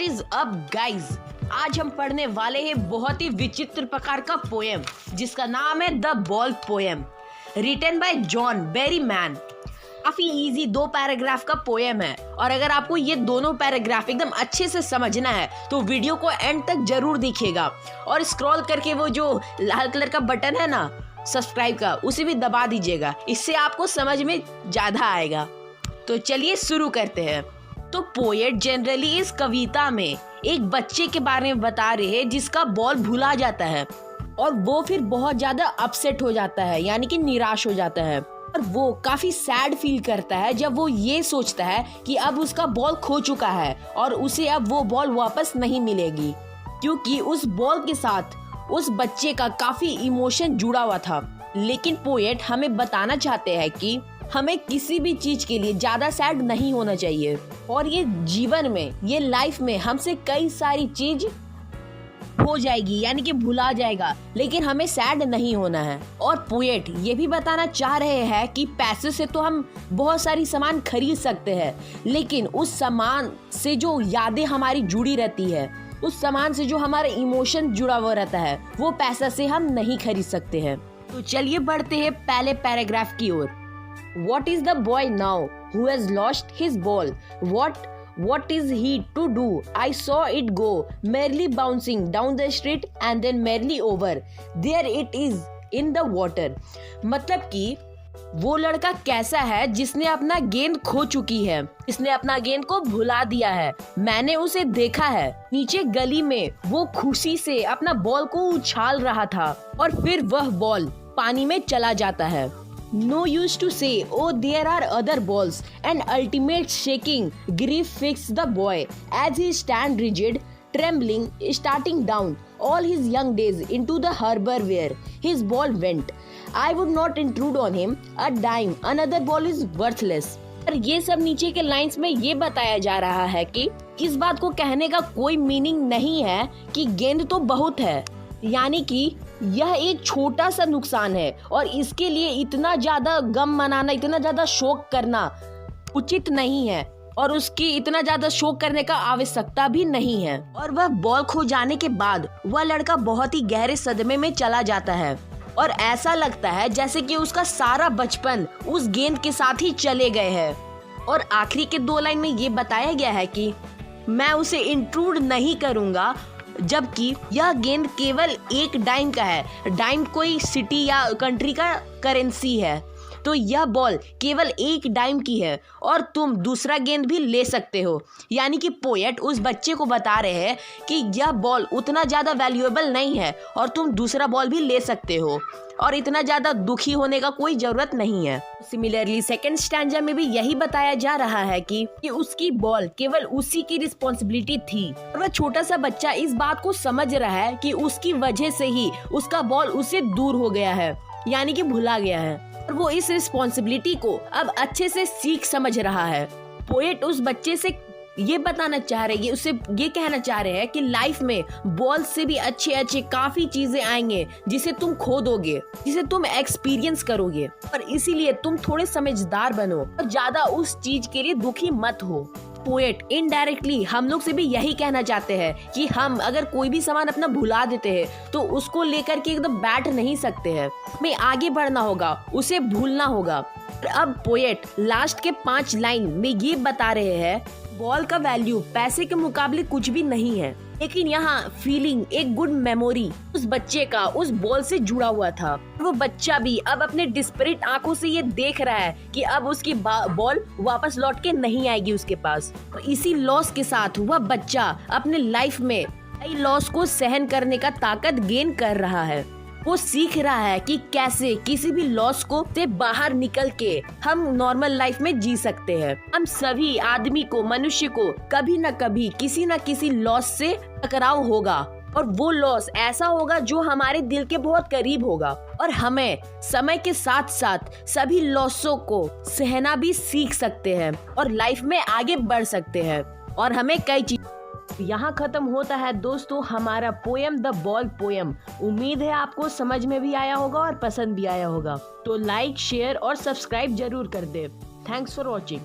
What is up guys, आज हम पढ़ने वाले हैं बहुत ही विचित्र प्रकार का पोएम जिसका नाम है the ball poem, written by John Berryman. काफी इजी 2 पैराग्राफ का पोएम है और अगर आपको ये दोनों पैराग्राफ एकदम अच्छे से समझना है तो वीडियो को एंड तक जरूर देखिएगा और स्क्रॉल करके वो जो लाल कलर का बटन है ना सब्सक्राइब का, उसे भी दबा दीजिएगा, इससे आपको समझ में ज्यादा आएगा। तो चलिए शुरू करते हैं। तो पोएट जनरली इस कविता में एक बच्चे के बारे में बता रहे हैं जिसका बॉल भुला जाता है और वो फिर बहुत ज्यादा अपसेट हो जाता है, यानी कि निराश हो जाता है और वो काफी सैड फील करता है जब वो ये सोचता है कि अब उसका बॉल खो चुका है और उसे अब वो बॉल वापस नहीं मिलेगी, क्योंकि उस बॉल के साथ उस बच्चे का काफी इमोशन जुड़ा हुआ था। लेकिन पोएट हमें बताना चाहते हैं कि हमें किसी भी चीज के लिए ज्यादा सैड नहीं होना चाहिए और ये जीवन में, ये लाइफ में हमसे कई सारी चीज हो जाएगी, यानी कि भुला जाएगा, लेकिन हमें सैड नहीं होना है। और पोएट ये भी बताना चाह रहे हैं कि पैसे से तो हम बहुत सारी सामान खरीद सकते हैं, लेकिन उस सामान से जो यादें हमारी जुड़ी रहती है, उस सामान से जो हमारा इमोशन जुड़ा हुआ रहता है, वो पैसा से हम नहीं खरीद सकते हैं। तो चलिए बढ़ते हैं पहले पैराग्राफ की ओर। What is the boy now who has lost his ball? What is he to do? I saw it go, merely bouncing down the street and then merely over. There it is in the water. मतलब कि वो लड़का कैसा है जिसने अपना गेंद खो चुकी है, इसने अपना गेंद को भुला दिया है। मैंने उसे देखा है नीचे गली में, वो खुशी से अपना बॉल को उछाल रहा था और फिर वह बॉल पानी में चला जाता है। No use to say, oh there are other balls, and ultimate shaking grief fixed the boy as he stand rigid, trembling, starting down all his young days into the harbor where his ball went. I would not intrude on him a dime, another ball is worthless. और ये सब नीचे के lines में ये बताया जा रहा है कि इस बात को कहने का कोई मीनिंग नहीं है कि गेंद तो बहुत है, यानी कि यह एक छोटा सा नुकसान है और इसके लिए इतना ज्यादा गम मनाना, इतना ज्यादा शोक करना उचित नहीं है और उसकी इतना ज्यादा शोक करने का आवश्यकता भी नहीं है। और वह बॉल खो जाने के बाद वह लड़का बहुत ही गहरे सदमे में चला जाता है और ऐसा लगता है जैसे कि उसका सारा बचपन उस गेंद के साथ ही चले गए हैं। और आखिरी के 2 लाइन में ये बताया गया है कि मैं उसे इंट्रूड नहीं करूंगा, जबकि यह गेंद केवल 1 डाइम का है। डाइम कोई सिटी या कंट्री का करेंसी है, तो यह बॉल केवल 1 डाइम की है और तुम दूसरा गेंद भी ले सकते हो। यानी कि पोएट उस बच्चे को बता रहे हैं कि यह बॉल उतना ज़्यादा वैल्यूएबल नहीं है और तुम दूसरा बॉल भी ले सकते हो और इतना ज़्यादा दुखी होने का कोई ज़रूरत नहीं है। सिमिलरली सेकंड स्टैंजा में भी यही बताया जा रहा है कि उसकी बॉल केवल उसी की रिस्पॉन्सिबिलिटी थी और वह छोटा सा बच्चा इस बात को समझ रहा है कि उसकी वजह से ही उसका बॉल उससे दूर हो गया है, यानी कि भुला गया है और वो इस रिस्पॉन्सिबिलिटी को अब अच्छे से सीख समझ रहा है। पोएट उस बच्चे से ये बताना चाह रहे हैं, उससे ये कहना चाह रहे हैं कि लाइफ में बॉल से भी अच्छे काफी चीजें आएंगे जिसे तुम खो दोगे, जिसे तुम एक्सपीरियंस करोगे, और इसीलिए तुम थोड़े समझदार बनो और ज्यादा उस चीज के लिए दुखी मत हो। पोएट इनडायरेक्टली हम लोग से भी यही कहना चाहते हैं कि हम अगर कोई भी सामान अपना भुला देते हैं तो उसको लेकर के एकदम बैठ नहीं सकते हैं, हमें आगे बढ़ना होगा, उसे भूलना होगा। अब पोएट लास्ट के 5 लाइन में ये बता रहे हैं बॉल का वैल्यू पैसे के मुकाबले कुछ भी नहीं है, लेकिन यहाँ फीलिंग, एक गुड मेमोरी उस बच्चे का उस बॉल से जुड़ा हुआ था। वो बच्चा भी अब अपने डिस्परेट आंखों से ये देख रहा है कि अब उसकी बॉल वापस लौट के नहीं आएगी उसके पास। तो इसी लॉस के साथ वह बच्चा अपने लाइफ में कई लॉस को सहन करने का ताकत गेन कर रहा है। वो सीख रहा है कि कैसे किसी भी लॉस को से बाहर निकल के हम नॉर्मल लाइफ में जी सकते हैं। हम सभी आदमी को, मनुष्य को कभी न कभी किसी न किसी लॉस से टकराव होगा और वो लॉस ऐसा होगा जो हमारे दिल के बहुत करीब होगा और हमें समय के साथ साथ सभी लॉसों को सहना भी सीख सकते हैं और लाइफ में आगे बढ़ सकते हैं और हमें कई चीज। यहाँ खत्म होता है दोस्तों हमारा पोएम द बॉल पोएम। उम्मीद है आपको समझ में भी आया होगा और पसंद भी आया होगा। तो लाइक, शेयर और सब्सक्राइब जरूर कर दे। Thanks for watching.